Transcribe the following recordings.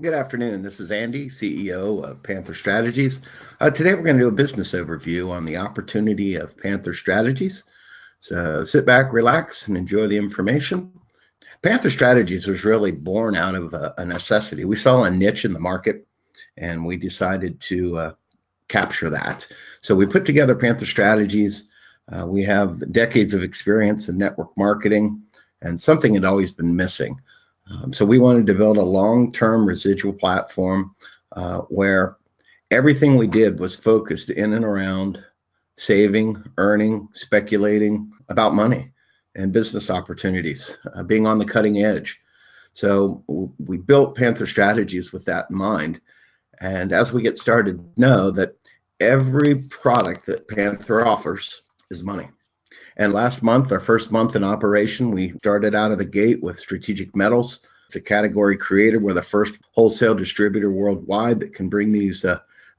Good afternoon. This is Andy, CEO of Panther Strategies. Today we're going to do a business overview on the opportunity of Panther Strategies. So sit back, relax, and enjoy the information. Panther Strategies was really born out of a necessity. We saw a niche in the market, and we decided to capture that. So we put together Panther Strategies. We have decades of experience in network marketing, and something had always been missing. So we wanted to build a long-term residual platform where everything we did was focused in and around saving, earning, speculating about money and business opportunities, being on the cutting edge. So we built Panther Strategies with that in mind. And as we get started, know that every product that Panther offers is money. And last month, our first month in operation, we started out of the gate with Strategic Metals. It's a category creator. We're the first wholesale distributor worldwide that can bring these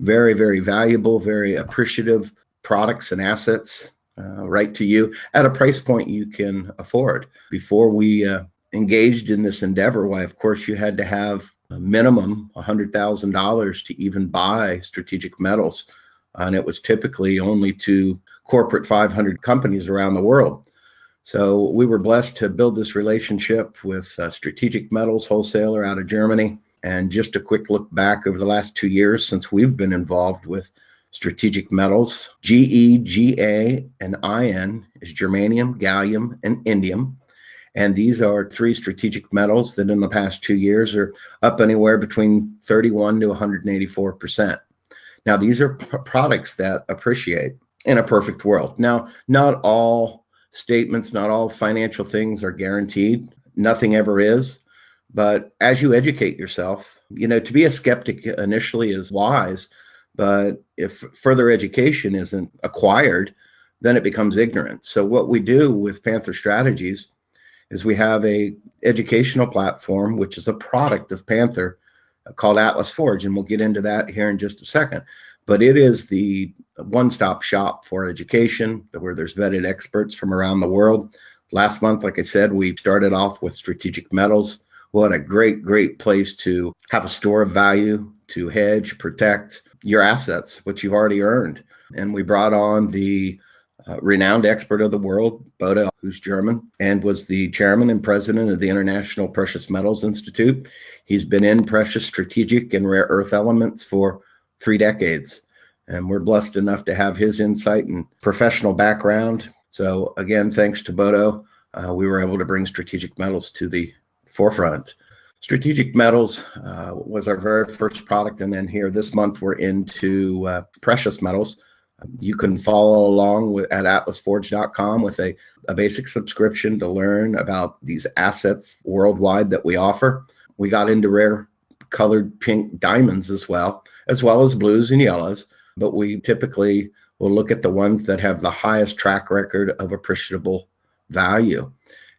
very, very valuable, very appreciative products and assets right to you at a price point you can afford. Before we engaged in this endeavor, why, of course, you had to have a minimum $100,000 to even buy Strategic Metals. And it was typically only to corporate 500 companies around the world. So we were blessed to build this relationship with Strategic Metals wholesaler out of Germany. And just a quick look back over the last 2 years since we've been involved with Strategic Metals, Ge, Ga, and In is germanium, gallium, and indium. And these are three strategic metals that in the past 2 years are up anywhere between 31 to 184%. Now, these are products that appreciate in a perfect world. Now, not all statements, not all financial things are guaranteed. Nothing ever is. But as you educate yourself, to be a skeptic initially is wise, but if further education isn't acquired, then it becomes ignorant. So what we do with Panther Strategies is we have a educational platform, which is a product of Panther, called Atlas Forge, and we'll get into that here in just a second. But it is the one-stop shop for education, where there's vetted experts from around the world. Last month, like I said, we started off with Strategic Metals. What a great, great place to have a store of value, to hedge, protect your assets, what you've already earned. And we brought on the renowned expert of the world, Bodo, who's German, and was the chairman and president of the International Precious Metals Institute. He's been in precious, strategic, and rare earth elements for 3 decades. And we're blessed enough to have his insight and professional background. So again, thanks to Bodo, we were able to bring Strategic Metals to the forefront. Strategic Metals was our very first product. And then here this month, we're into precious metals. You can follow along at atlasforge.com with a basic subscription to learn about these assets worldwide that we offer. We got into rare colored pink diamonds as well as blues and yellows, but we typically will look at the ones that have the highest track record of appreciable value.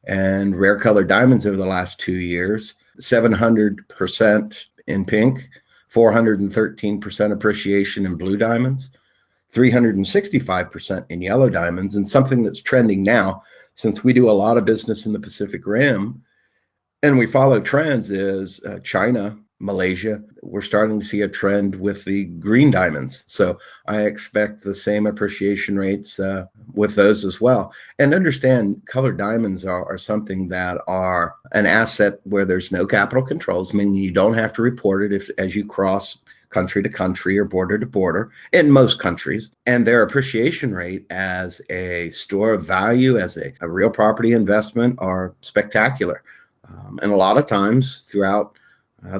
And rare colored diamonds over the last 2 years, 700% in pink, 413% appreciation in blue diamonds, 365% in yellow diamonds. And something that's trending now, since we do a lot of business in the Pacific Rim and we follow trends, is China, Malaysia. We're starting to see a trend with the green diamonds. So I expect the same appreciation rates with those as well. And understand, colored diamonds are something that are an asset where there's no capital controls, meaning you don't have to report it as you cross country to country or border to border in most countries. And their appreciation rate as a store of value, as a real property investment, are spectacular. And a lot of times throughout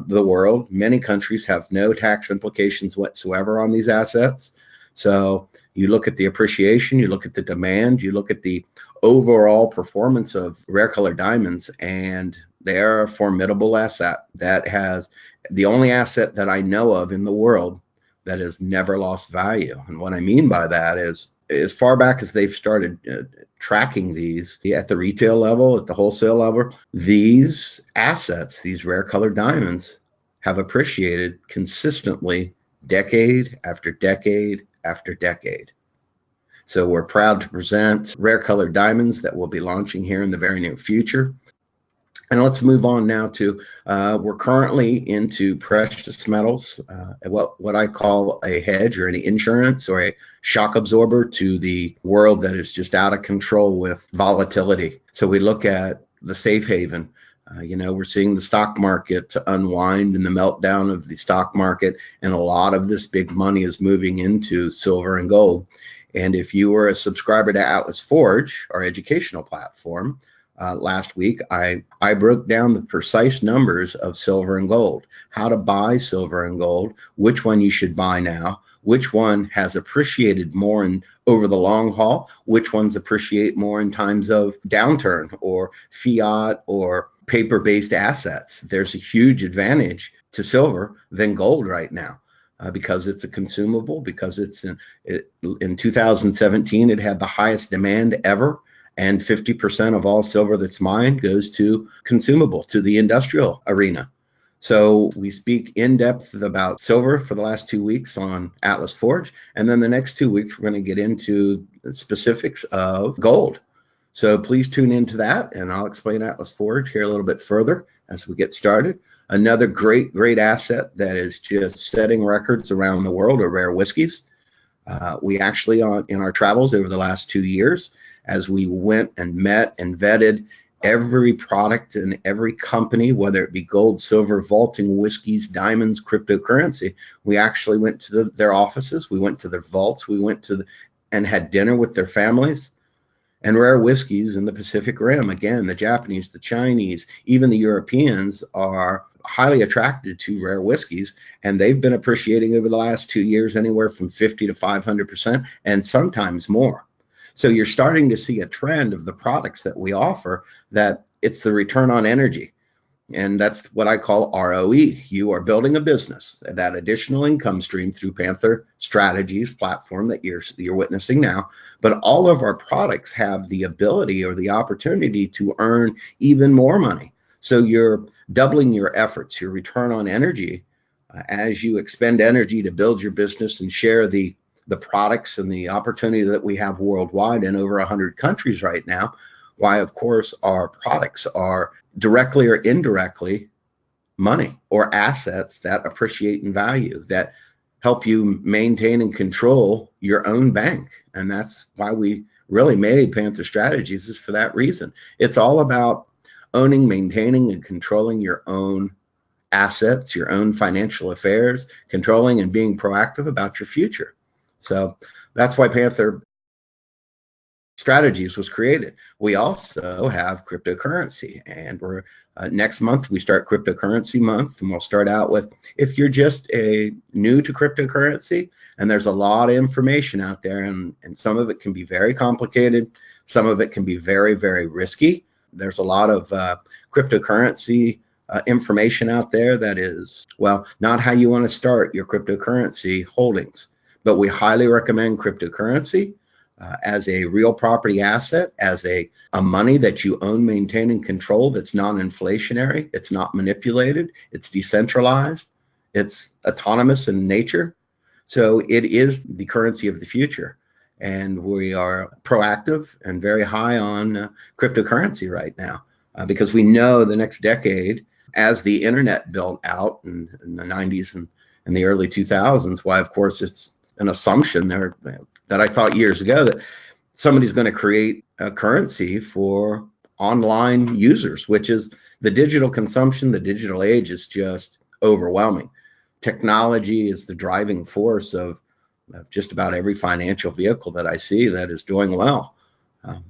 the world, many countries have no tax implications whatsoever on these assets. So you look at the appreciation, you look at the demand, you look at the overall performance of rare color diamonds, and they're a formidable asset that has the only asset that I know of in the world that has never lost value. And what I mean by that is, as far back as they've started tracking these at the retail level, at the wholesale level, these assets, these rare colored diamonds, have appreciated consistently decade after decade after decade. So we're proud to present rare colored diamonds that we'll be launching here in the very near future. And let's move on now to we're currently into precious metals, what I call a hedge or an insurance or a shock absorber to the world that is just out of control with volatility. So we look at the safe haven. We're seeing the stock market unwind in the meltdown of the stock market, and a lot of this big money is moving into silver and gold. And if you were a subscriber to Atlas Forge, our educational platform, last week, I broke down the precise numbers of silver and gold, how to buy silver and gold, which one you should buy now, which one has appreciated more over the long haul, which ones appreciate more in times of downturn or fiat or paper-based assets. There's a huge advantage to silver than gold right now. Because it's a consumable, because in 2017, it had the highest demand ever. And 50% of all silver that's mined goes to consumable, to the industrial arena. So we speak in depth about silver for the last 2 weeks on Atlas Forge. And then the next 2 weeks, we're going to get into the specifics of gold. So please tune into that, and I'll explain Atlas Forge here a little bit further as we get started. Another great asset that is just setting records around the world are rare whiskeys. We actually, in our travels over the last 2 years, as we went and met and vetted every product and every company, whether it be gold, silver, vaulting, whiskeys, diamonds, cryptocurrency, we actually went to their offices, we went to their vaults, we went to and had dinner with their families. And rare whiskeys in the Pacific Rim, again, the Japanese, the Chinese, even the Europeans are highly attracted to rare whiskeys, and they've been appreciating over the last 2 years anywhere from 50 to 500%, and sometimes more. So you're starting to see a trend of the products that we offer, that it's the return on energy. And that's what I call ROE. You are building a business, that additional income stream through Panther Strategies platform that you're witnessing now. But all of our products have the ability or the opportunity to earn even more money. So you're doubling your efforts, your return on energy, as you expend energy to build your business and share the products and the opportunity that we have worldwide in over 100 countries right now. Why, of course, our products are directly or indirectly money or assets that appreciate in value, that help you maintain and control your own bank. And that's why we really made Panther Strategies, is for that reason. It's all about owning, maintaining, and controlling your own assets, your own financial affairs, controlling and being proactive about your future. So that's why Panther Strategies was created. We also have cryptocurrency, and we're next month we start cryptocurrency month, and we'll start out with, if you're just new to cryptocurrency, and there's a lot of information out there, and some of it can be very complicated, some of it can be very, very risky. There's a lot of cryptocurrency information out there that is, well, not how you want to start your cryptocurrency holdings. But we highly recommend cryptocurrency as a real property asset, as a money that you own, maintain, and control, that's non-inflationary, it's not manipulated, it's decentralized, it's autonomous in nature. So it is the currency of the future. And we are proactive and very high on cryptocurrency right now because we know the next decade, as the internet built out in the 90s and the early 2000s, why, of course, it's an assumption there that I thought years ago that somebody's going to create a currency for online users, which is the digital consumption. The digital age is just overwhelming. Technology is the driving force of just about every financial vehicle that I see that is doing well.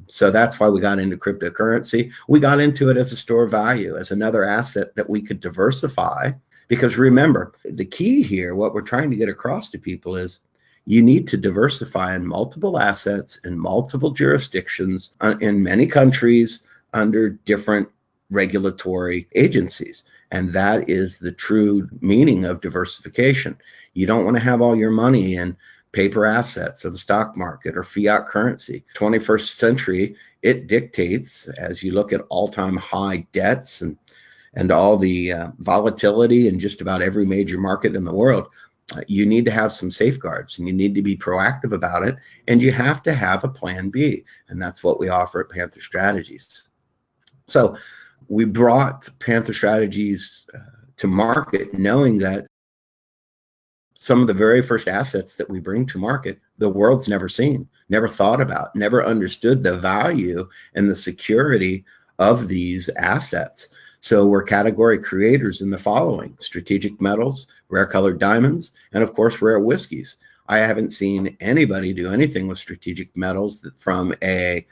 So that's why we got into cryptocurrency. We got into it as a store of value, as another asset that we could diversify. Because remember, the key here, what we're trying to get across to people is, you need to diversify in multiple assets in multiple jurisdictions in many countries under different regulatory agencies. And that is the true meaning of diversification. You don't want to have all your money in paper assets or the stock market or fiat currency. 21st century, it dictates, as you look at all-time high debts and all the volatility in just about every major market in the world, you need to have some safeguards, and you need to be proactive about it, and you have to have a plan B, and that's what we offer at Panther Strategies. So we brought Panther Strategies to market knowing that some of the very first assets that we bring to market, the world's never seen, never thought about, never understood the value and the security of these assets. So we're category creators in the following: strategic metals, rare colored diamonds, and of course, rare whiskeys. I haven't seen anybody do anything with strategic metals that from a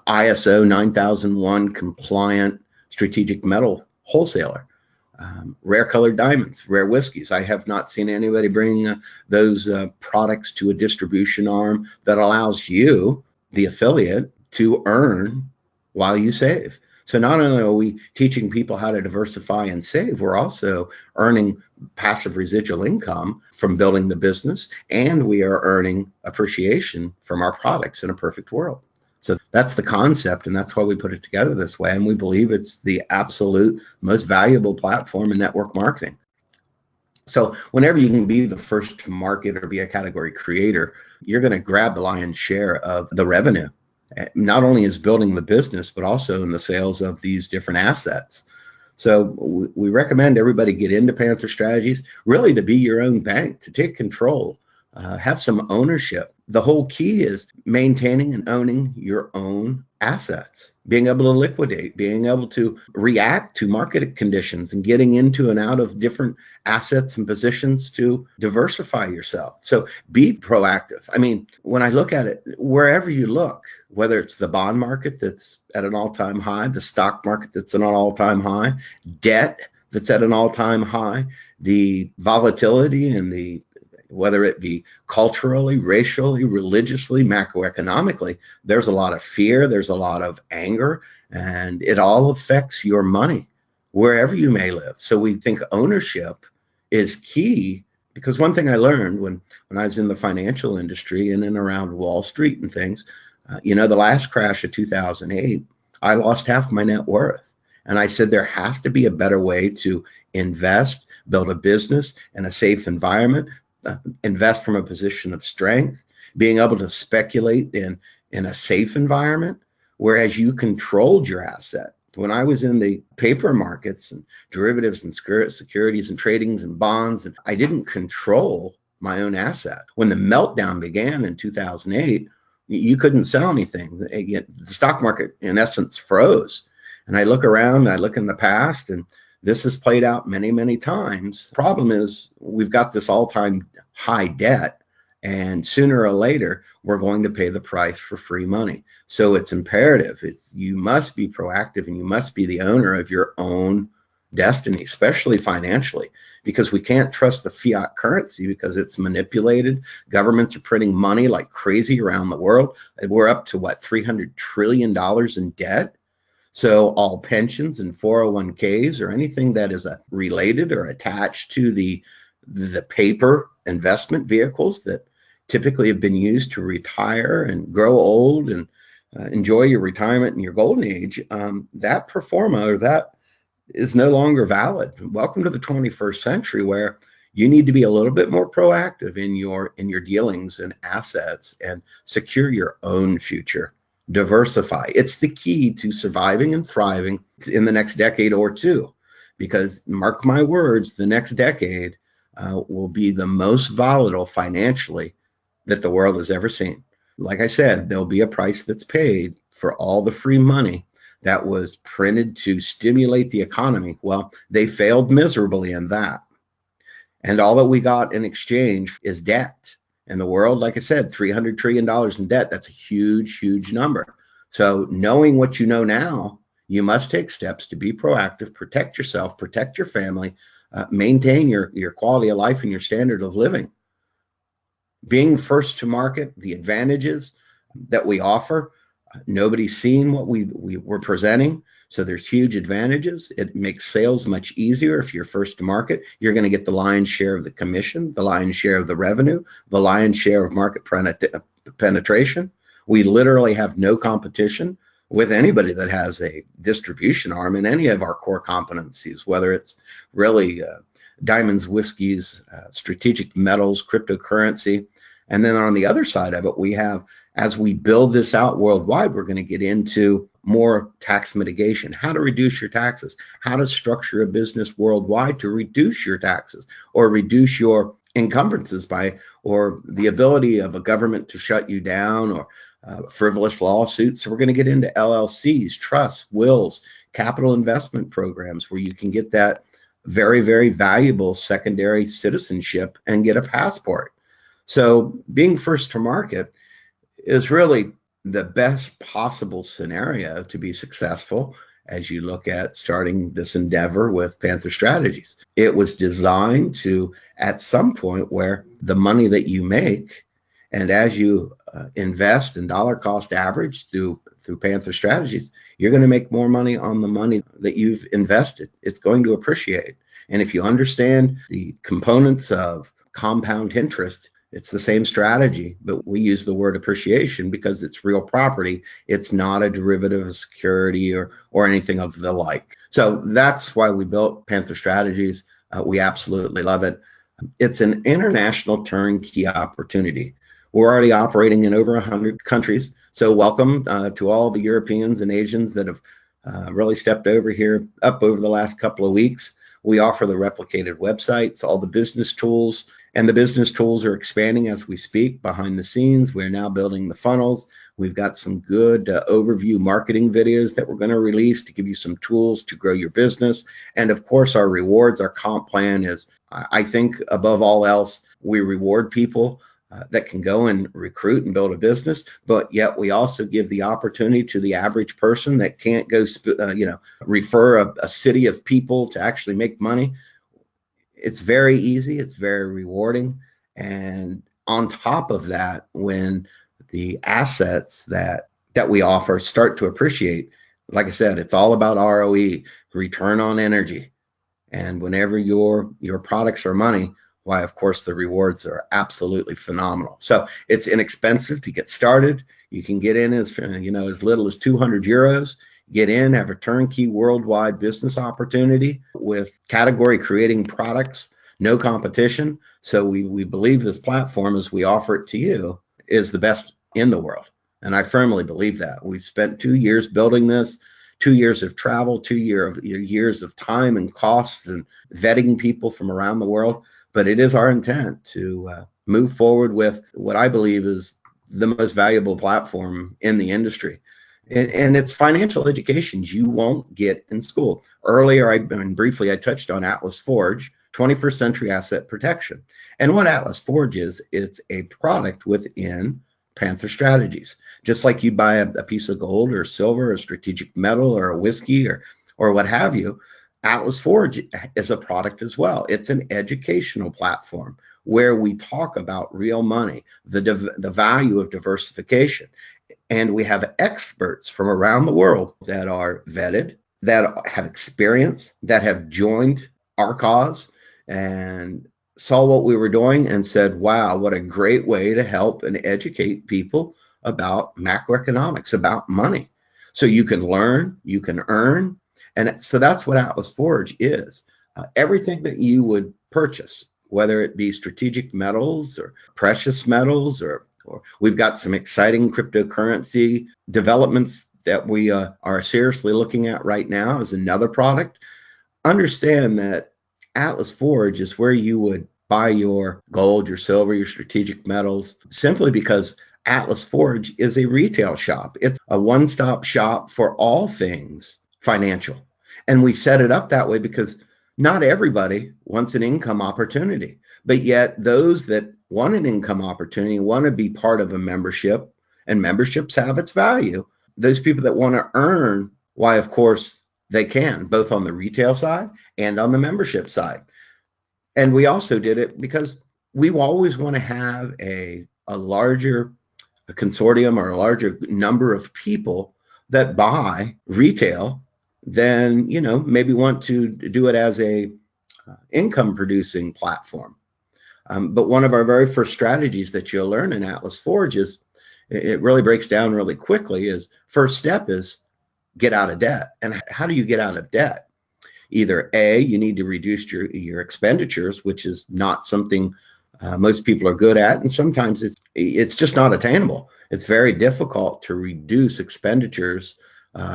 ISO 9001 compliant strategic metal wholesaler. Rare colored diamonds, rare whiskeys. I have not seen anybody bring those products to a distribution arm that allows you, the affiliate, to earn while you save. So not only are we teaching people how to diversify and save, we're also earning passive residual income from building the business, and we are earning appreciation from our products in a perfect world. So that's the concept, and that's why we put it together this way. And we believe it's the absolute most valuable platform in network marketing. So whenever you can be the first to market or be a category creator, you're going to grab the lion's share of the revenue, not only as building the business, but also in the sales of these different assets. So we recommend everybody get into Panther Strategies, really to be your own bank, to take control, have some ownership. The whole key is maintaining and owning your own assets, being able to liquidate, being able to react to market conditions and getting into and out of different assets and positions to diversify yourself. So be proactive. I mean, when I look at it, wherever you look, whether it's the bond market that's at an all-time high, the stock market that's at an all-time high, debt that's at an all-time high, the volatility and the whether it be culturally, racially, religiously, macroeconomically, there's a lot of fear, there's a lot of anger, and it all affects your money wherever you may live. So we think ownership is key, because one thing I learned when I was in the financial industry and in around Wall Street and things, the last crash of 2008, I lost half my net worth. And I said, there has to be a better way to invest, build a business in a safe environment, invest from a position of strength, being able to speculate in a safe environment, whereas you controlled your asset. When I was in the paper markets and derivatives and securities and tradings and bonds, and I didn't control my own asset. When the meltdown began in 2008, you couldn't sell anything. The stock market, in essence, froze. And I look around, I look in the past, and this has played out many, many times. The problem is we've got this all-time high debt, and sooner or later, we're going to pay the price for free money. So it's imperative. You must be proactive, and you must be the owner of your own destiny, especially financially, because we can't trust the fiat currency because it's manipulated. Governments are printing money like crazy around the world. We're up to, $300 trillion in debt? So all pensions and 401ks or anything that is related or attached to the paper investment vehicles that typically have been used to retire and grow old and enjoy your retirement and your golden age, that pro forma or that is no longer valid. Welcome to the 21st century, where you need to be a little bit more proactive in your dealings and assets and secure your own future. Diversify. It's the key to surviving and thriving in the next decade or two, because mark my words, the next decade will be the most volatile financially that the world has ever seen. Like I said, there'll be a price that's paid for all the free money that was printed to stimulate the economy. Well, they failed miserably in that. And all that we got in exchange is debt. And the world, like I said, $300 trillion in debt, that's a huge, huge number. So knowing what you know now, you must take steps to be proactive, protect yourself, protect your family, maintain your quality of life and your standard of living. Being first to market, the advantages that we offer, nobody's seen what we're presenting. So there's huge advantages. It makes sales much easier if you're first to market. You're going to get the lion's share of the commission, the lion's share of the revenue, the lion's share of market penetration. We literally have no competition with anybody that has a distribution arm in any of our core competencies, whether it's really diamonds, whiskeys, strategic metals, cryptocurrency. And then on the other side of it, we have, as we build this out worldwide, we're going to get into more tax mitigation, how to reduce your taxes, how to structure a business worldwide to reduce your taxes or reduce your encumbrances by, or the ability of a government to shut you down, or frivolous lawsuits. So we're going to get into LLCs, trusts, wills, capital investment programs where you can get that very, very valuable secondary citizenship and get a passport. So being first to market is really the best possible scenario to be successful as you look at starting this endeavor with Panther Strategies. It was designed to, at some point where the money that you make, and as you invest in dollar cost average through Panther Strategies, you're going to make more money on the money that you've invested. It's going to appreciate. And if you understand the components of compound interest, it's the same strategy, but we use the word appreciation because it's real property. It's not a derivative of security or anything of the like. So that's why we built Panther Strategies. We absolutely love it. It's an international turnkey opportunity. We're already operating in over 100 countries. So welcome to all the Europeans and Asians that have really stepped over here up over the last couple of weeks. We offer the replicated websites, all the business tools, and the business tools are expanding as we speak behind the scenes. We're now building the funnels. We've got some good overview marketing videos that we're going to release to give you some tools to grow your business. And of course, our rewards, our comp plan is, I think above all else, we reward people that can go and recruit and build a business, but yet we also give the opportunity to the average person that can't go, refer a city of people to actually make money. It's very easy. It's very rewarding. And on top of that, when the assets that we offer start to appreciate, like I said, it's all about ROE, return on energy. And whenever your products are money, why, of course, the rewards are absolutely phenomenal. So it's inexpensive to get started. You can get in as little as 200 euros. Get in, have a turnkey worldwide business opportunity with category creating products, no competition. So we believe this platform, as we offer it to you, is the best in the world. And I firmly believe that. We've spent 2 years building this, 2 years of travel, 2 years of time and costs and vetting people from around the world. But it is our intent to move forward with what I believe is the most valuable platform in the industry. And it's financial education you won't get in school. Earlier, briefly, I touched on Atlas Forge, 21st Century Asset Protection. And what Atlas Forge is, it's a product within Panther Strategies. Just like you buy a piece of gold or silver or strategic metal or a whiskey or what have you, Atlas Forge is a product as well. It's an educational platform where we talk about real money, the value of diversification. And we have experts from around the world that are vetted, that have experience, that have joined our cause and saw what we were doing and said, wow, what a great way to help and educate people about macroeconomics, about money. So you can learn, you can earn. And so that's what Atlas Forge is. Everything that you would purchase, whether it be strategic metals or precious metals, or we've got some exciting cryptocurrency developments that we are seriously looking at right now as another product. Understand that Atlas Forge is where you would buy your gold, your silver, your strategic metals, simply because Atlas Forge is a retail shop. It's a one-stop shop for all things financial. And we set it up that way because not everybody wants an income opportunity, but yet those that want an income opportunity want to be part of a membership, and memberships have its value. Those people that want to earn, why, of course, they can, both on the retail side and on the membership side. And we also did it because we always want to have a larger consortium or a larger number of people that buy retail than, maybe want to do it as a income producing platform. But one of our very first strategies that you'll learn in Atlas Forge is, it really breaks down really quickly, is first step is get out of debt. And how do you get out of debt? Either A, you need to reduce your expenditures, which is not something most people are good at. And sometimes it's just not attainable. It's very difficult to reduce expenditures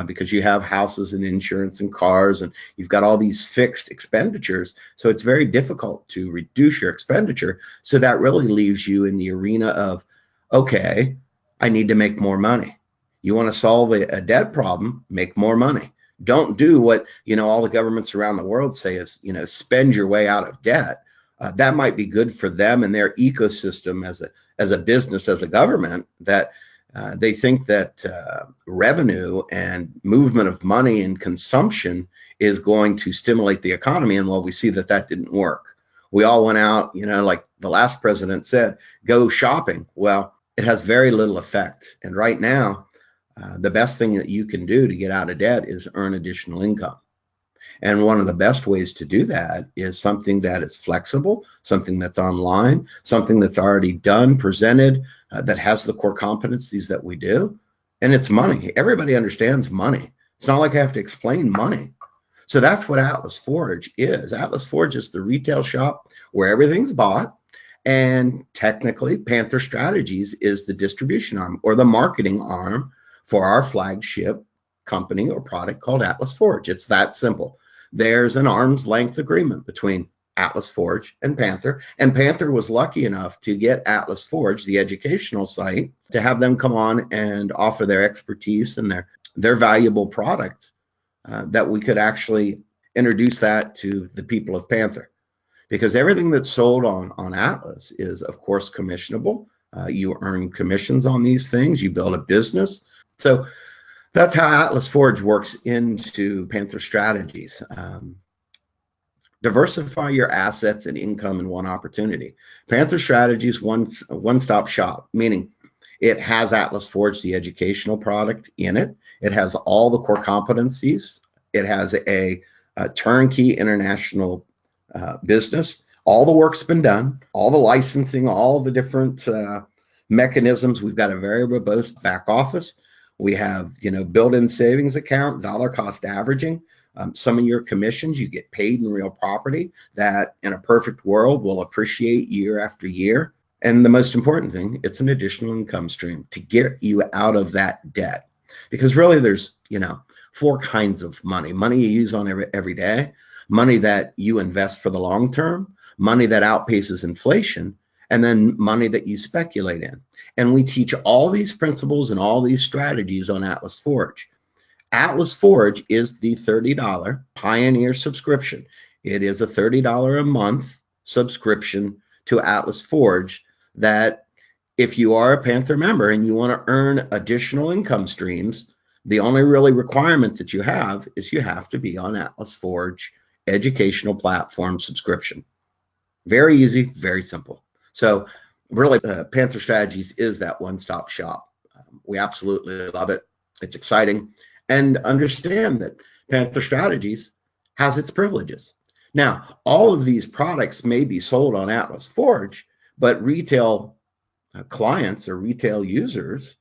because you have houses and insurance and cars, and you've got all these fixed expenditures. So it's very difficult to reduce your expenditure. So that really leaves you in the arena of, okay, I need to make more money. You want to solve a debt problem, make more money. Don't do what, all the governments around the world say is, spend your way out of debt. That might be good for them and their ecosystem as a business, as a government, that they think that revenue and movement of money and consumption is going to stimulate the economy. And well, we see that didn't work. We all went out, like the last president said, go shopping. Well, it has very little effect. And right now, the best thing that you can do to get out of debt is earn additional income. And one of the best ways to do that is something that is flexible, something that's online, something that's already done, presented, that has the core competencies that we do. And it's money. Everybody understands money. It's not like I have to explain money. So that's what Atlas Forge is. Atlas Forge is the retail shop where everything's bought. And technically, Panther Strategies is the distribution arm or the marketing arm for our flagship company or product called Atlas Forge. It's that simple. There's an arm's length agreement between Atlas Forge and Panther was lucky enough to get Atlas Forge, the educational site, to have them come on and offer their expertise and their valuable products, that we could actually introduce that to the people of Panther. Because everything that's sold on Atlas is, of course, commissionable. You earn commissions on these things. You build a business. So that's how Atlas Forge works into Panther Strategies. Diversify your assets and income in one opportunity. Panther Strategies, one-stop shop, meaning it has Atlas Forge, the educational product, in it. It has all the core competencies. It has a turnkey international business. All the work's been done, all the licensing, all the different mechanisms. We've got a very robust back office. We have, built-in savings account, dollar cost averaging. Some of your commissions, you get paid in real property that in a perfect world will appreciate year after year. And the most important thing, it's an additional income stream to get you out of that debt. Because really there's, four kinds of money. Money you use on every day, money that you invest for the long term, money that outpaces inflation, and then money that you speculate in. And we teach all these principles and all these strategies on Atlas Forge. Atlas Forge is the $30 Pioneer subscription. It is a $30 a month subscription to Atlas Forge that if you are a Panther member and you want to earn additional income streams, the only really requirement that you have is you have to be on Atlas Forge educational platform subscription. Very easy, very simple. So really, Panther Strategies is that one-stop shop. We absolutely love it. It's exciting. And understand that Panther Strategies has its privileges. Now, all of these products may be sold on Atlas Forge, but retail clients or retail users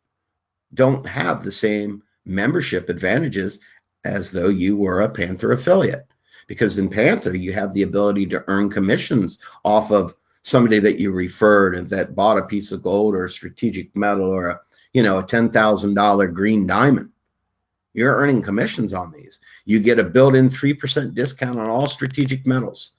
don't have the same membership advantages as though you were a Panther affiliate. Because in Panther, you have the ability to earn commissions off of somebody that you referred and that bought a piece of gold or a strategic metal or a $10,000 green diamond. You're earning commissions on these. You get a built-in 3% discount on all strategic metals.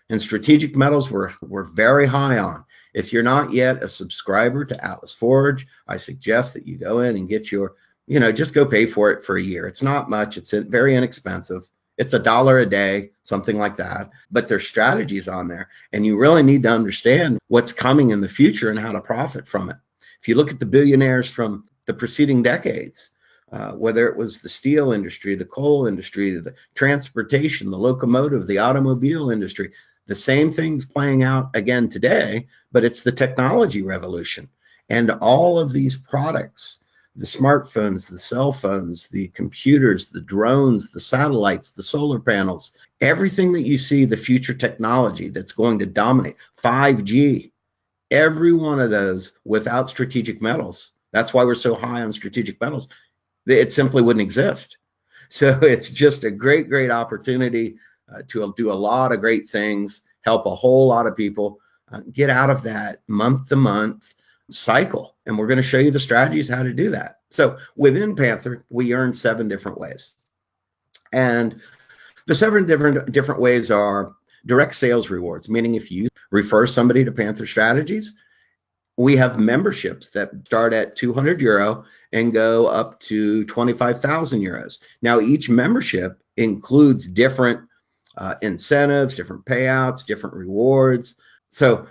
And strategic metals we're very high on. If you're not yet a subscriber to Atlas Forge, I suggest that you go in and get your, just go pay for it for a year. It's not much. It's very inexpensive. It's $1 a day, something like that. But there's strategies on there. And you really need to understand what's coming in the future and how to profit from it. If you look at the billionaires from the preceding decades, whether it was the steel industry, the coal industry, the transportation, the locomotive, the automobile industry, the same thing's playing out again today, but it's the technology revolution. And all of these products, the smartphones, the cell phones, the computers, the drones, the satellites, the solar panels, everything that you see, the future technology that's going to dominate, 5G, every one of those without strategic metals. That's why we're so high on strategic metals. It simply wouldn't exist. So it's just a great, great opportunity to do a lot of great things, help a whole lot of people get out of that month to month cycle. And we're going to show you the strategies how to do that. So within Panther, we earn 7 different ways. And the 7 different ways are direct sales rewards, meaning if you refer somebody to Panther Strategies, we have memberships that start at €200 and go up to 25,000 euros. Now, each membership includes different incentives, different payouts, different rewards. So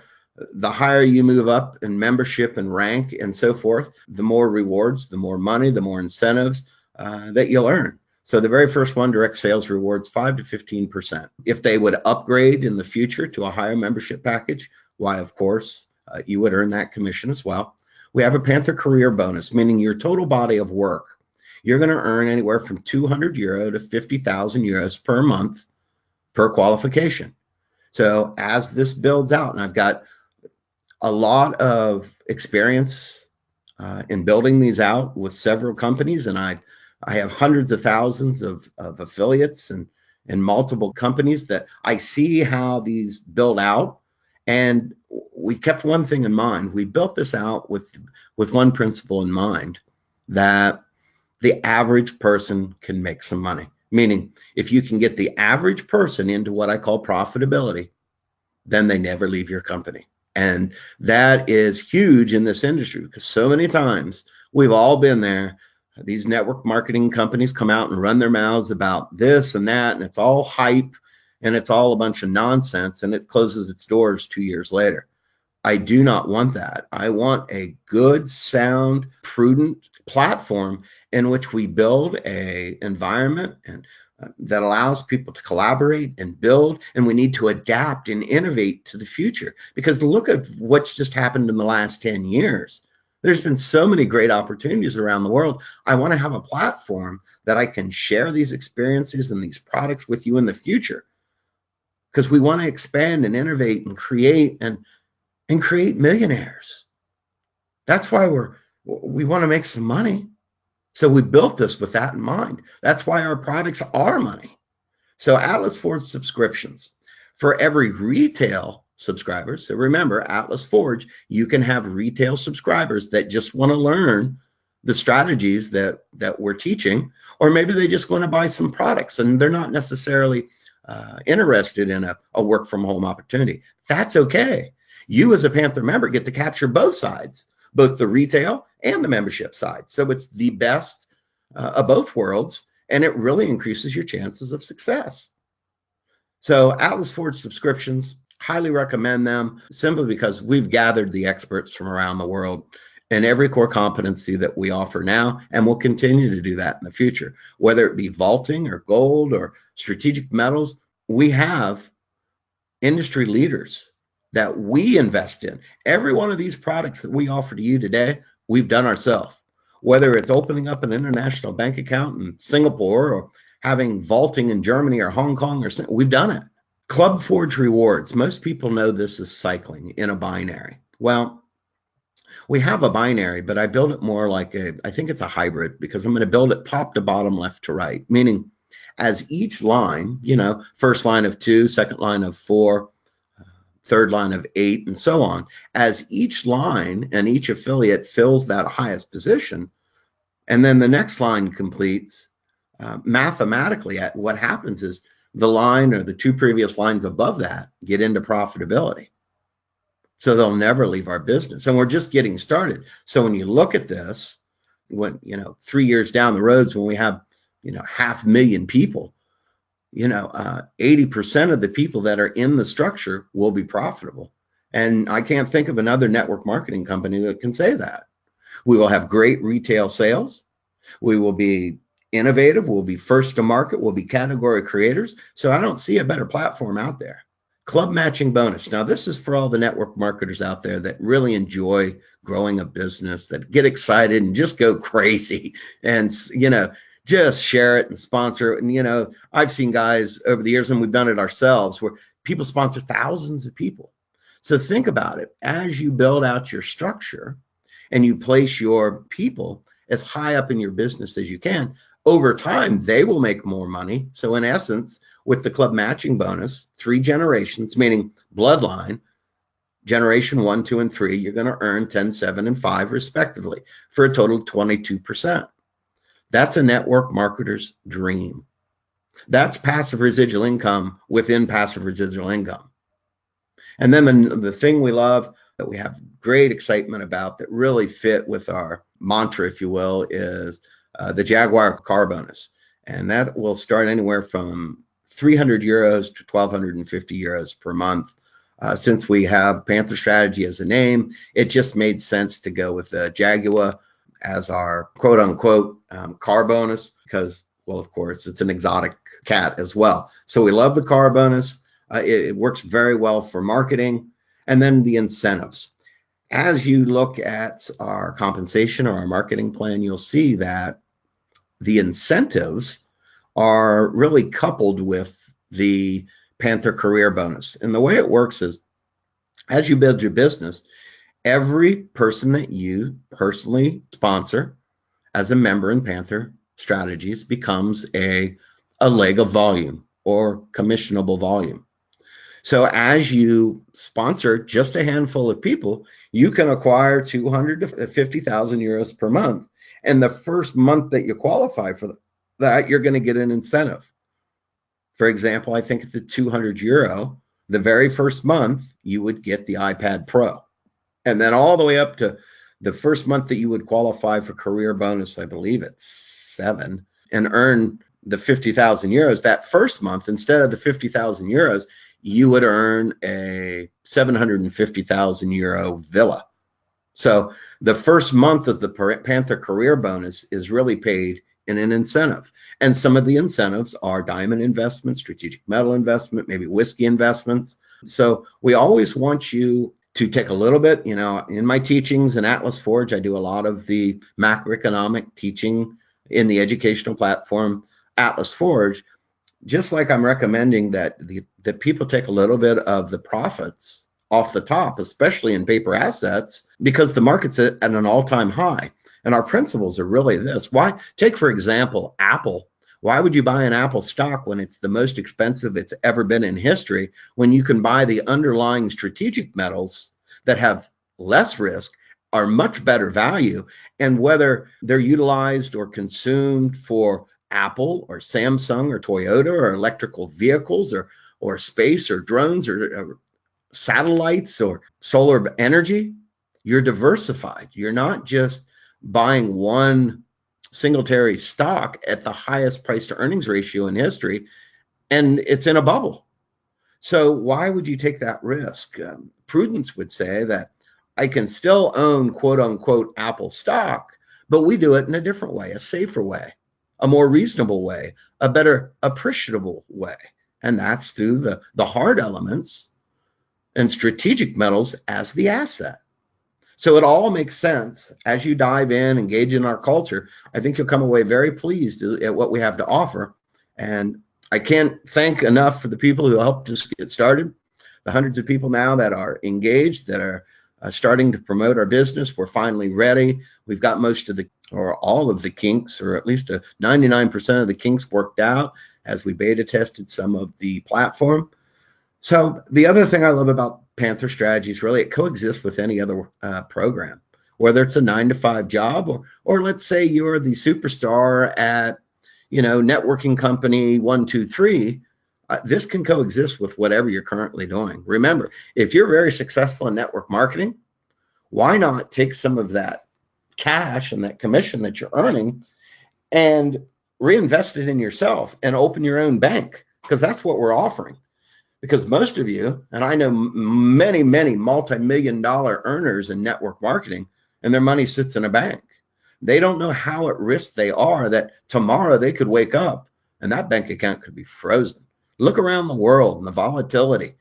the higher you move up in membership and rank and so forth, the more rewards, the more money, the more incentives that you'll earn. So the very first one, direct sales rewards, 5 to 15%. If they would upgrade in the future to a higher membership package, why, of course, you would earn that commission as well. We have a Panther career bonus, meaning your total body of work, you're going to earn anywhere from €200 to 50,000 euros per month per qualification. So as this builds out, and I've got a lot of experience in building these out with several companies, and I have hundreds of thousands of affiliates and multiple companies that I see how these build out. And we kept one thing in mind. We built this out with one principle in mind, that the average person can make some money. Meaning, if you can get the average person into what I call profitability, then they never leave your company. And that is huge in this industry, because so many times we've all been there. These network marketing companies come out and run their mouths about this and that, and it's all hype and it's all a bunch of nonsense, and it closes its doors 2 years later. I do not want that. I want a good, sound, prudent platform in which we build a environment and that allows people to collaborate and build, and we need to adapt and innovate to the future. Because look at what's just happened in the last 10 years. There's been so many great opportunities around the world. I want to have a platform that I can share these experiences and these products with you in the future, because we want to expand and innovate and create and create millionaires. That's why we want to make some money. So we built this with that in mind. That's why our products are money. So Atlas Forge subscriptions for every retail subscriber. So remember, Atlas Forge, you can have retail subscribers that just want to learn the strategies that we're teaching, or maybe they just want to buy some products and they're not necessarily interested in a work from home opportunity. That's okay. You as a Panther member get to capture both sides, both the retail and the membership side. So it's the best of both worlds, and it really increases your chances of success. So Atlas Forge subscriptions, highly recommend them, simply because we've gathered the experts from around the world in every core competency that we offer now, and we'll continue to do that in the future. Whether it be vaulting or gold or strategic metals, we have industry leaders that we invest in. Every one of these products that we offer to you today, we've done ourselves. Whether it's opening up an international bank account in Singapore or having vaulting in Germany or Hong Kong, we've done it. Club Forge rewards. Most people know this as cycling in a binary. Well, we have a binary, but I build it more like I think it's a hybrid, because I'm going to build it top to bottom, left to right, meaning as each line, first line of 2, second line of 4, third line of 8, and so on, as each line and each affiliate fills that highest position, and then the next line completes, mathematically, what happens is the line or the 2 previous lines above that get into profitability. So they'll never leave our business. And we're just getting started. So when you look at this, when 3 years down the road, when we have 500,000 people, 80% of the people that are in the structure will be profitable. And I can't think of another network marketing company that can say that. We will have great retail sales. We will be innovative. We'll be first to market. We'll be category creators. So I don't see a better platform out there. Club matching bonus. Now, this is for all the network marketers out there that really enjoy growing a business, that get excited and just go crazy and, just share it and sponsor it. And, I've seen guys over the years, and we've done it ourselves, where people sponsor thousands of people. So think about it. As you build out your structure and you place your people as high up in your business as you can, over time, they will make more money. So in essence, with the club matching bonus, 3 generations, meaning bloodline, generation 1, 2, and 3, you're going to earn 10, 7, and 5 respectively for a total of 22%. That's a network marketer's dream. That's passive residual income within passive residual income. And then the thing we love that we have great excitement about that really fit with our mantra, if you will, is the Jaguar car bonus. And that will start anywhere from 300 euros to 1,250 euros per month. Since we have Panther Strategy as a name, it just made sense to go with Jaguar as our quote unquote car bonus because, well, of course, it's an exotic cat as well. So we love the car bonus. It works very well for marketing. And then the incentives. As you look at our compensation or our marketing plan, you'll see that the incentives are really coupled with the Panther career bonus. And the way it works is, as you build your business, every person that you personally sponsor as a member in Panther Strategies becomes a leg of volume or commissionable volume. So as you sponsor just a handful of people, you can acquire 200 to 50,000 euros per month. And the first month that you qualify for that, you're going to get an incentive. For example, I think at the 200 euro, the very first month, you would get the iPad Pro. And then all the way up to the first month that you would qualify for career bonus, I believe it's 7, and earn the 50,000 euros. That first month, instead of the 50,000 euros, you would earn a 750,000 euro villa. So the first month of the Panther career bonus is really paid in an incentive. And some of the incentives are diamond investment, strategic metal investment, maybe whiskey investments. So we always want you to take a little bit, in my teachings in Atlas Forge, I do a lot of the macroeconomic teaching in the educational platform Atlas Forge. Just like I'm recommending that people take a little bit of the profits off the top, especially in paper assets, because the market's at an all-time high. And our principles are really this. Why? Take, for example, Apple. Why would you buy an Apple stock when it's the most expensive it's ever been in history, when you can buy the underlying strategic metals that have less risk, are much better value, and whether they're utilized or consumed for Apple or Samsung or Toyota or electrical vehicles or space or drones or satellites or solar energy, you're diversified. You're not just buying one singletary stock at the highest price to earnings ratio in history, and it's in a bubble. So why would you take that risk? Prudence would say that I can still own quote unquote Apple stock, but we do it in a different way, a safer way, a more reasonable way, a better appreciable way. And that's through the hard elements and strategic metals as the asset. So it all makes sense as you dive in, engage in our culture. I think you'll come away very pleased at what we have to offer. And I can't thank enough for the people who helped us get started, the hundreds of people now that are engaged, that are starting to promote our business. We're finally ready. We've got most of the, or all of the kinks, or at least 99% of the kinks worked out as we beta tested some of the platform. So the other thing I love about Panther Strategies, really, it coexists with any other program, whether it's a 9-to-5 job or let's say you're the superstar at, networking company 1, 2, 3. This can coexist with whatever you're currently doing. Remember, if you're very successful in network marketing, why not take some of that cash and that commission that you're earning and reinvest it in yourself and open your own bank? Because that's what we're offering. Because most of you, and I know many, many multi-million-dollar earners in network marketing, and their money sits in a bank. They don't know how at risk they are that tomorrow they could wake up and that bank account could be frozen. Look around the world and the volatility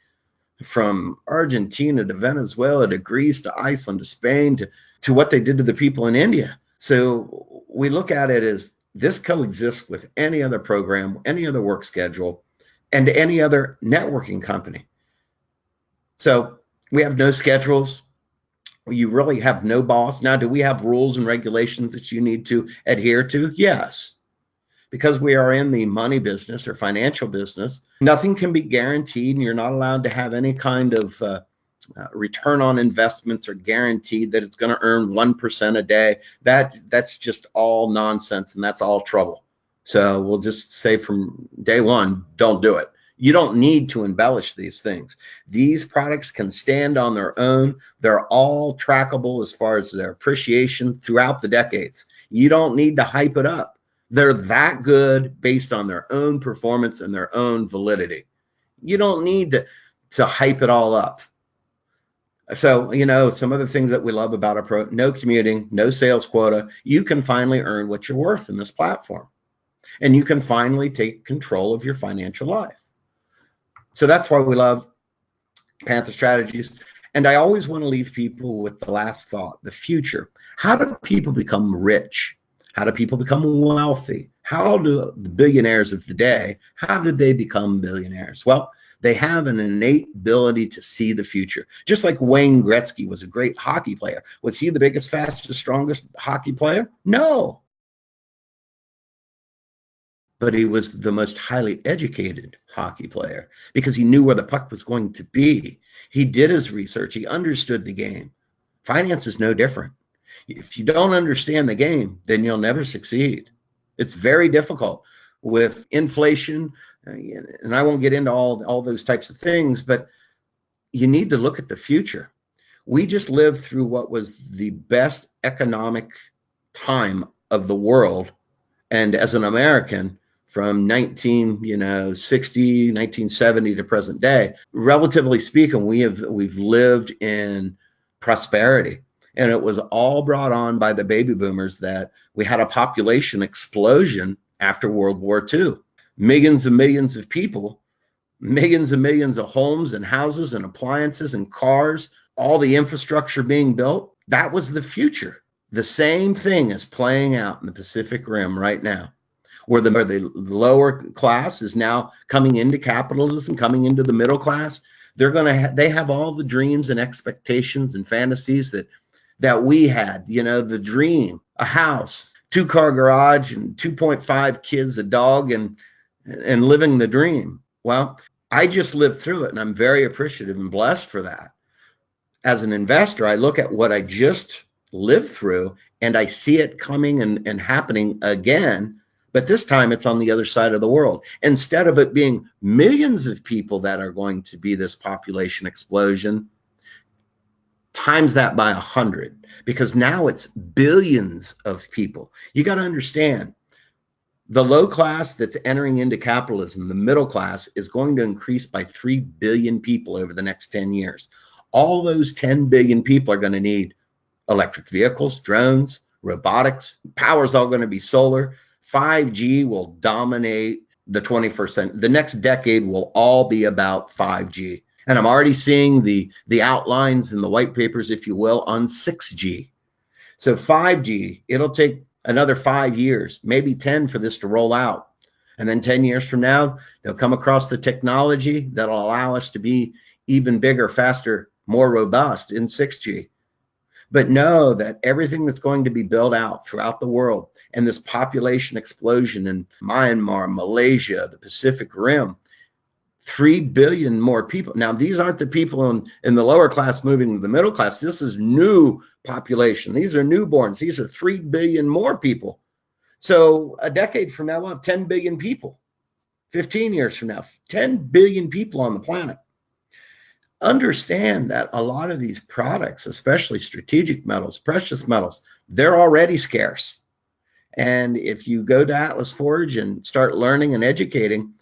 from Argentina to Venezuela to Greece to Iceland to Spain to what they did to the people in India. So we look at it as this coexists with any other program, any other work schedule, and any other networking company. So we have no schedules. You really have no boss. Now, do we have rules and regulations that you need to adhere to? Yes. Because we are in the money business or financial business, nothing can be guaranteed, and you're not allowed to have any kind of return on investments are guaranteed, that it's going to earn 1% a day. That's just all nonsense, and that's all trouble. So we'll just say from day one, don't do it. You don't need to embellish these things. These products can stand on their own. They're all trackable as far as their appreciation throughout the decades. You don't need to hype it up. They're that good based on their own performance and their own validity. You don't need to hype it all up. So, some of the things that we love about approach: no commuting, no sales quota. You can finally earn what you're worth in this platform, and you can finally take control of your financial life. So that's why we love Panther Strategies. And I always want to leave people with the last thought: the future. How do people become rich? How do people become wealthy? How do the billionaires of the day, how did they become billionaires? Well, they have an innate ability to see the future. Just like Wayne Gretzky was a great hockey player. Was he the biggest, fastest, strongest hockey player? No. But he was the most highly educated hockey player because he knew where the puck was going to be. He did his research. He understood the game. Finance is no different. If you don't understand the game, then you'll never succeed. It's very difficult with inflation, and I won't get into all those types of things, but you need to look at the future. We just lived through what was the best economic time of the world, and as an American, from 1970 to present day, relatively speaking, we've lived in prosperity. And it was all brought on by the baby boomers, that we had a population explosion after World War II. Millions and millions of people, millions and millions of homes and houses and appliances and cars, all the infrastructure being built. That was the future. The same thing is playing out in the Pacific Rim right now, where the lower class is now coming into capitalism, coming into the middle class. They have all the dreams and expectations and fantasies that we had, the dream: a house, 2-car garage, and 2.5 kids, a dog, and living the dream. Well, I just lived through it, and I'm very appreciative and blessed for that. As an investor, I look at what I just lived through, and I see it coming and happening again, but this time it's on the other side of the world. Instead of it being millions of people that are going to be this population explosion, times that by 100, because now it's billions of people. You got to understand, the low class that's entering into capitalism, the middle class, is going to increase by 3 billion people over the next 10 years. All those 10 billion people are going to need electric vehicles, drones, robotics. Power's all going to be solar. 5G will dominate the 21st century. The next decade will all be about 5G. And I'm already seeing the outlines and the white papers, if you will, on 6G. So 5G, it'll take another 5 years, maybe 10, for this to roll out. And then 10 years from now, they'll come across the technology that'll allow us to be even bigger, faster, more robust in 6G. But know that everything that's going to be built out throughout the world, and this population explosion in Myanmar, Malaysia, the Pacific Rim, 3 billion more people. Now, these aren't the people in the lower class moving to the middle class. This is new population. These are newborns. These are 3 billion more people. So a decade from now, we'll have 10 billion people. 15 years from now, 10 billion people on the planet. Understand that a lot of these products, especially strategic metals, precious metals, they're already scarce. And if you go to Atlas Forge and start learning and educating,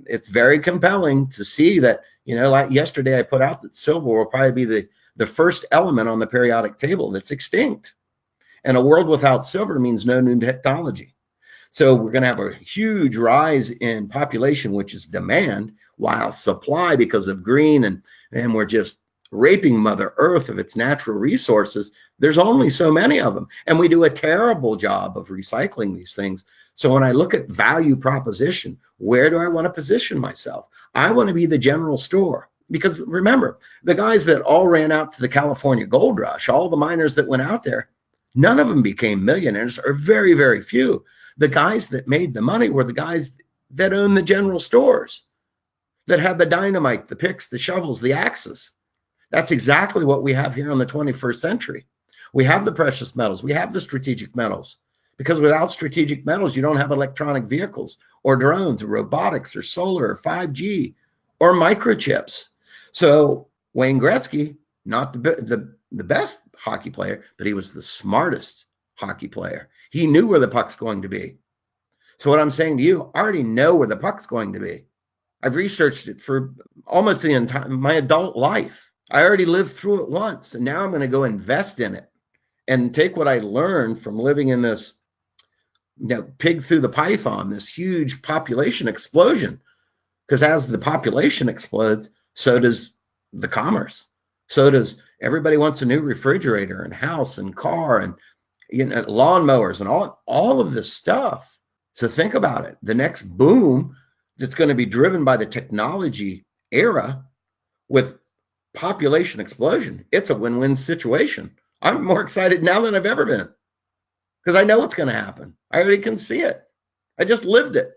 it's very compelling to see that, like yesterday I put out that silver will probably be the first element on the periodic table that's extinct. And a world without silver means no new technology. So we're going to have a huge rise in population, which is demand, while supply, because of green and we're just raping Mother Earth of its natural resources, there's only so many of them. And we do a terrible job of recycling these things. So when I look at value proposition, where do I want to position myself? I want to be the general store. Because remember, the guys that all ran out to the California gold rush, all the miners that went out there, none of them became millionaires, or very, very few. The guys that made the money were the guys that owned the general stores, that had the dynamite, the picks, the shovels, the axes. That's exactly what we have here in the 21st century. We have the precious metals, we have the strategic metals, because without strategic metals, you don't have electronic vehicles or drones or robotics or solar or 5G or microchips. So Wayne Gretzky, not the best hockey player, but he was the smartest hockey player. He knew where the puck's going to be. So what I'm saying to you, I already know where the puck's going to be. I've researched it for almost the entire my adult life. I already lived through it once, and now I'm going to go invest in it and take what I learned from living in this, pig through the python, this huge population explosion. Because as the population explodes, so does the commerce. So does everybody wants a new refrigerator and house and car and lawnmowers and all of this stuff. So think about it. The next boom that's going to be driven by the technology era with population explosion, it's a win-win situation. I'm more excited now than I've ever been because I know what's going to happen. I already can see it. I just lived it.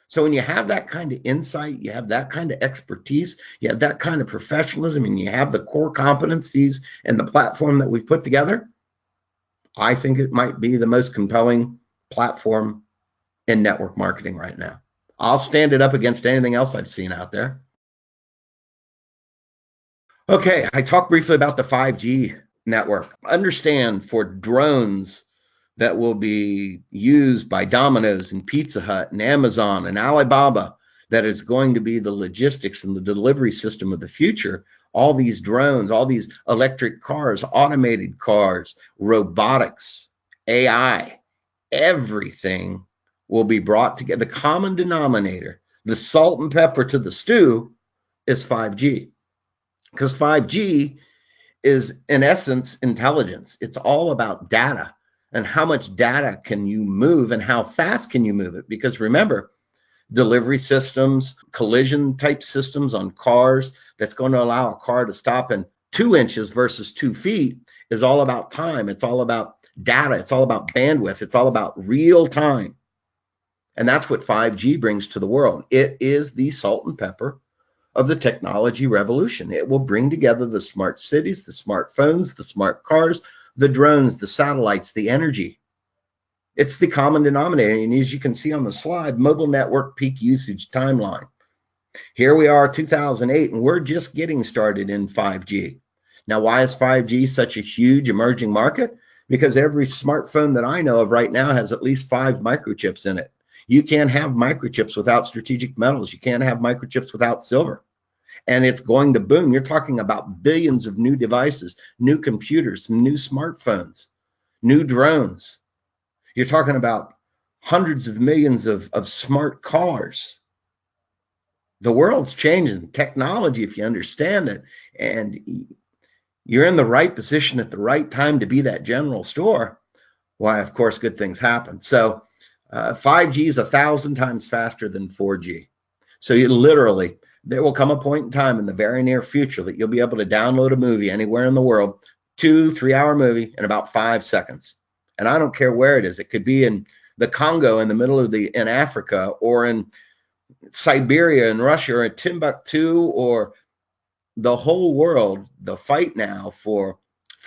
So when you have that kind of insight, you have that kind of expertise, you have that kind of professionalism, and you have the core competencies and the platform that we've put together, I think it might be the most compelling platform in network marketing right now. I'll stand it up against anything else I've seen out there. Okay, I talked briefly about the 5G network. Understand for drones that will be used by Domino's and Pizza Hut and Amazon and Alibaba, that is going to be the logistics and the delivery system of the future. All these drones, all these electric cars, automated cars, robotics, AI, everything will be brought together. The common denominator, the salt and pepper to the stew, is 5G. Because 5G is, in essence, intelligence. It's all about data. And how much data can you move and how fast can you move it? Because remember, delivery systems, collision type systems on cars that's going to allow a car to stop in 2 inches versus 2 feet is all about time. It's all about data. It's all about bandwidth. It's all about real time. And that's what 5G brings to the world. It is the salt and pepper of the technology revolution. It will bring together the smart cities, the smartphones, the smart cars, the drones, the satellites, the energy. It's the common denominator. And as you can see on the slide, mobile network peak usage timeline. Here we are, 2008, and we're just getting started in 5G. Now, why is 5G such a huge emerging market? Because every smartphone that I know of right now has at least 5 microchips in it. You can't have microchips without strategic metals. You can't have microchips without silver. And it's going to boom. You're talking about billions of new devices, new computers, new smartphones, new drones. You're talking about hundreds of millions of smart cars. The world's changing. Technology, if you understand it, and you're in the right position at the right time to be that general store, why, of course, good things happen. So 5G is 1,000 times faster than 4G. So you literally, there will come a point in time in the very near future that you'll be able to download a movie anywhere in the world, 2-3 hour movie in about 5 seconds. And I don't care where it is. It could be in the Congo in the middle of in Africa, or in Siberia in Russia, or in Timbuktu, or the whole world. The fight now for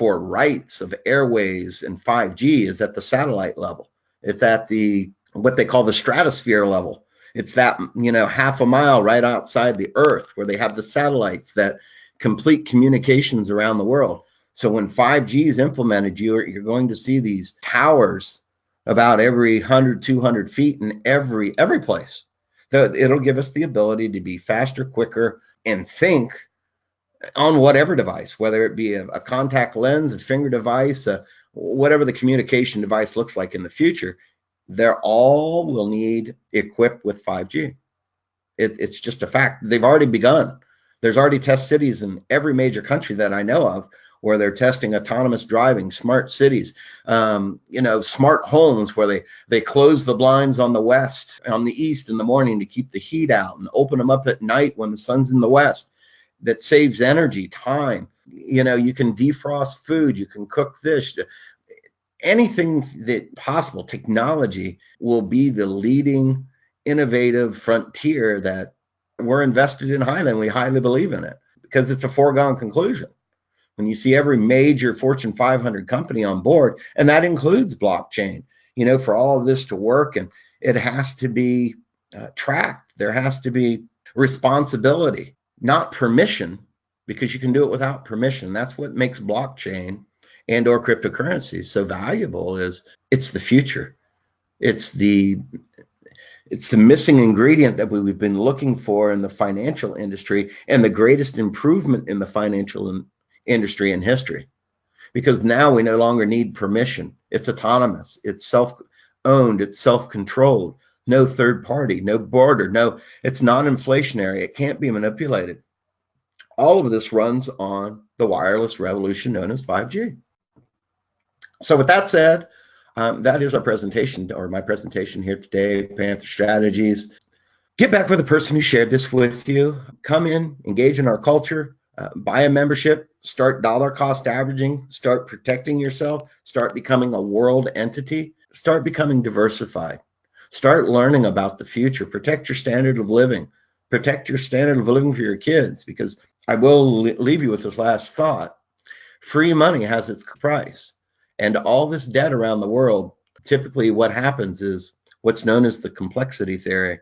rights of airways and 5G is at the satellite level. It's at the what they call the stratosphere level. It's that, half a mile right outside the Earth where they have the satellites that complete communications around the world. So when 5G is implemented, you're going to see these towers about every 100, 200 feet in every place. It'll give us the ability to be faster, quicker, and think on whatever device, whether it be a contact lens, a finger device, whatever the communication device looks like in the future. They're all will need equipped with 5G. It's just a fact. They've already begun. There's already test cities in every major country that I know of where they're testing autonomous driving, smart cities, smart homes where they close the blinds on the east in the morning to keep the heat out and open them up at night when the sun's in the west. That saves energy, time. You can defrost food, you can cook fish. Anything that possible, technology will be the leading innovative frontier that we're invested in highly, and we highly believe in it. because it's a foregone conclusion. When you see every major Fortune 500 company on board, and that includes blockchain, for all of this to work, and it has to be tracked. There has to be responsibility, not permission, because you can do it without permission. That's what makes blockchain and or cryptocurrencies so valuable. Is it's the future. It's the missing ingredient that we've been looking for in the financial industry, and the greatest improvement in the financial industry in history, because now we no longer need permission. It's autonomous, it's self-owned, it's self-controlled, no third party, no border, no, it's non-inflationary, it can't be manipulated. All of this runs on the wireless revolution known as 5G. So with that said, that is our presentation, or my presentation here today, Panther Strategies. Get back with the person who shared this with you. Come in, engage in our culture, buy a membership, start dollar cost averaging, start protecting yourself, start becoming a world entity, start becoming diversified, start learning about the future, protect your standard of living, protect your standard of living for your kids, because I will leave you with this last thought. Free money has its price. And all this debt around the world, typically what happens is what's known as the complexity theory,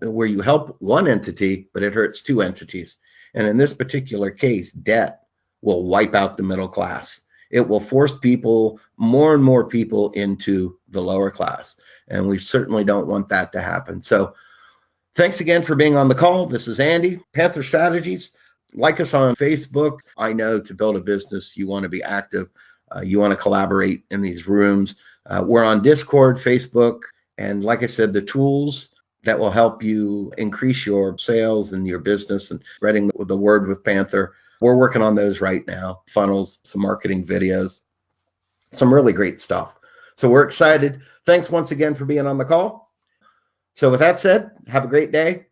where you help one entity, but it hurts two entities. And in this particular case, debt will wipe out the middle class. It will force people, more and more people, into the lower class. And we certainly don't want that to happen. So thanks again for being on the call. This is Andy, Panther Strategies. Like us on Facebook. I know to build a business, you want to be active. You want to collaborate in these rooms. We're on Discord, Facebook, and like I said, the tools that will help you increase your sales and your business and spreading the word with Panther. We're working on those right now. Funnels, some marketing videos, some really great stuff. So we're excited. Thanks once again for being on the call. So with that said, have a great day.